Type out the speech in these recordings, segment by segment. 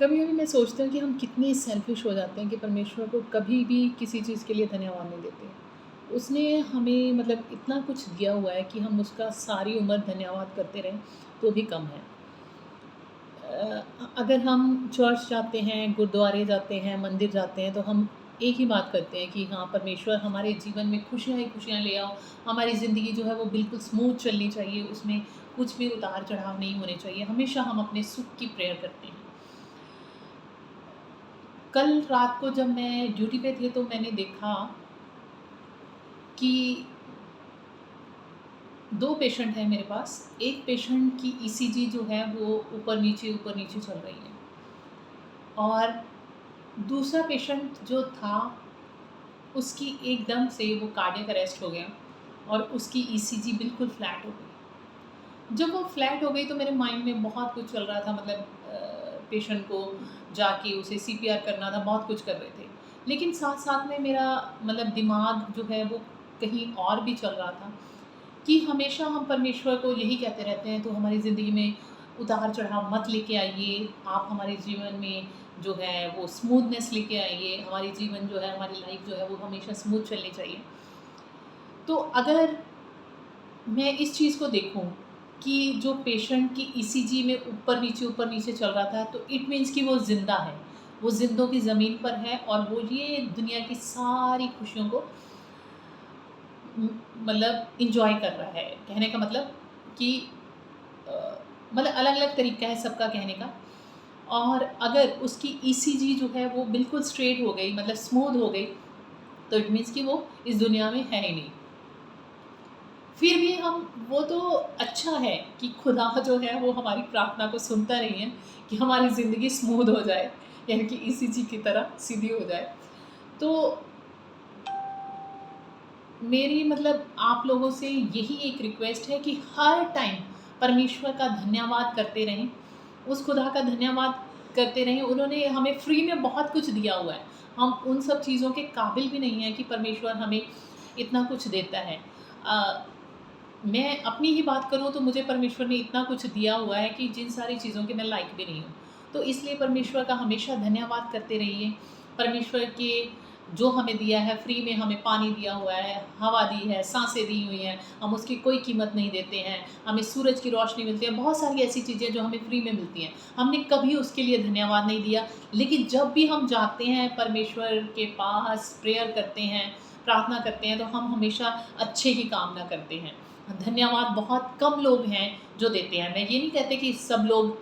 कभी कभी मैं सोचती हूँ कि हम कितने सेल्फिश हो जाते हैं कि परमेश्वर को कभी भी किसी चीज़ के लिए धन्यवाद नहीं देते। उसने हमें मतलब इतना कुछ दिया हुआ है कि हम उसका सारी उम्र धन्यवाद करते रहें तो भी कम है। अगर हम चर्च जाते हैं, गुरुद्वारे जाते हैं, मंदिर जाते हैं, तो हम एक ही बात करते हैं कि हाँ, परमेश्वर हमारे जीवन में खुशियाँ ही खुशियाँ ले आओ। हमारी ज़िंदगी जो है वो बिल्कुल स्मूथ चलनी चाहिए, उसमें कुछ भी उतार-चढ़ाव नहीं होने चाहिए। हमेशा हम अपने सुख की प्रेयर करते हैं। कल रात को जब मैं ड्यूटी पे थी तो मैंने देखा कि 2 पेशेंट हैं मेरे पास। एक पेशेंट की ईसीजी जो है वो ऊपर-नीचे चल रही है और दूसरा पेशेंट जो था उसकी एकदम से वो कार्डियक अरेस्ट हो गया और उसकी ईसीजी बिल्कुल फ्लैट हो गई। जब वो फ्लैट हो गई तो मेरे माइंड में बहुत कुछ चल रहा था, मतलब पेशेंट को जाके उसे सीपीआर करना था, बहुत कुछ कर रहे थे। लेकिन साथ-साथ में मेरा मतलब दिमाग जो है वो कहीं और भी चल रहा था कि हमेशा हम परमेश्वर को यही कहते रहते हैं, तो हमारी ज़िंदगी में उतार-चढ़ाव मत लेके आइए, आप हमारे जीवन में जो है वो स्मूथनेस लेके आइए, हमारी जीवन जो है, हमारी लाइफ़ जो है वो हमेशा स्मूथ चलनी चाहिए। तो अगर मैं इस चीज़ को देखूँ कि जो पेशेंट की ईसीजी में ऊपर नीचे चल रहा था, तो इट मीन्स कि वो ज़िंदा है। वो ज़िंदों की ज़मीन पर है और वो ये दुनिया की सारी खुशियों को उम, मतलब एन्जॉय कर रहा है। कहने का मतलब कि अ, मतलब अलग-अलग तरीका है सबका कहने का। और अगर उसकी ईसीजी जो है वो बिल्कुल स्ट्रेट हो गई, मतलब स्मूथ हो गई, तो इट मीन्स कि वो इस दुनिया में है ही नहीं। फिर भी हम वो तो अच्छा है कि खुदा जो है वो हमारी प्रार्थना को सुनता नहीं है कि हमारी ज़िंदगी स्मूथ हो जाए, यानी कि ईसीजी की तरह सीधी हो जाए। तो मेरी मतलब आप लोगों से यही एक रिक्वेस्ट है कि हर टाइम परमेश्वर का धन्यवाद करते रहें, उस खुदा का धन्यवाद करते रहें। उन्होंने हमें फ्री में बहुत कुछ दिया हुआ है। हम उन सब चीज़ों के काबिल भी नहीं हैं कि परमेश्वर हमें इतना कुछ देता है। अ, मैं अपनी ही बात करूँ तो मुझे परमेश्वर ने इतना कुछ दिया हुआ है कि जिन सारी चीज़ों के मैं लायक भी नहीं हूँ। तो इसलिए परमेश्वर का हमेशा धन्यवाद करते रहिए। परमेश्वर के जो हमें दिया है, फ्री में हमें पानी दिया हुआ है, हवा दी है, साँसें दी हुई हैं, हम उसकी कोई कीमत नहीं देते हैं। हमें सूरज की रोशनी मिलती है, बहुत सारी ऐसी चीज़ें जो हमें फ्री में मिलती हैं। हमने कभी उसके लिए धन्यवाद नहीं दिया, लेकिन जब भी हम जाते हैं परमेश्वर के पास, प्रेयर करते हैं, प्रार्थना करते हैं, तो हम हमेशा अच्छे की कामना करते हैं। धन्यवाद बहुत कम लोग हैं जो देते हैं। मैं ये नहीं कहती कि सब लोग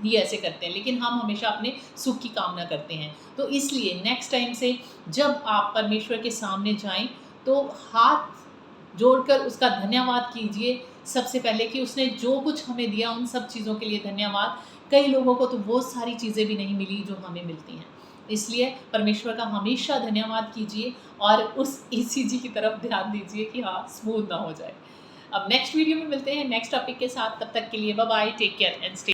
ही ऐसे करते हैं, लेकिन हम हमेशा अपने सुख की कामना करते हैं। तो इसलिए नेक्स्ट टाइम से जब आप परमेश्वर के सामने जाएँ, तो हाथ जोड़कर उसका धन्यवाद कीजिए सबसे पहले कि उसने जो कुछ हमें दिया उन सब चीज़ों के लिए धन्यवाद। कई लोगों को तो वो सारी चीज़ें भी नहीं मिली जो हमें मिलती हैं। इसलिए परमेश्वर का हमेशा धन्यवाद कीजिए और उस ईसीजी की तरफ ध्यान दीजिए कि हाँ, स्मूथ ना हो जाए। अब नेक्स्ट वीडियो में मिलते हैं नेक्स्ट टॉपिक के साथ, तब तक के लिए bye bye, take care and stay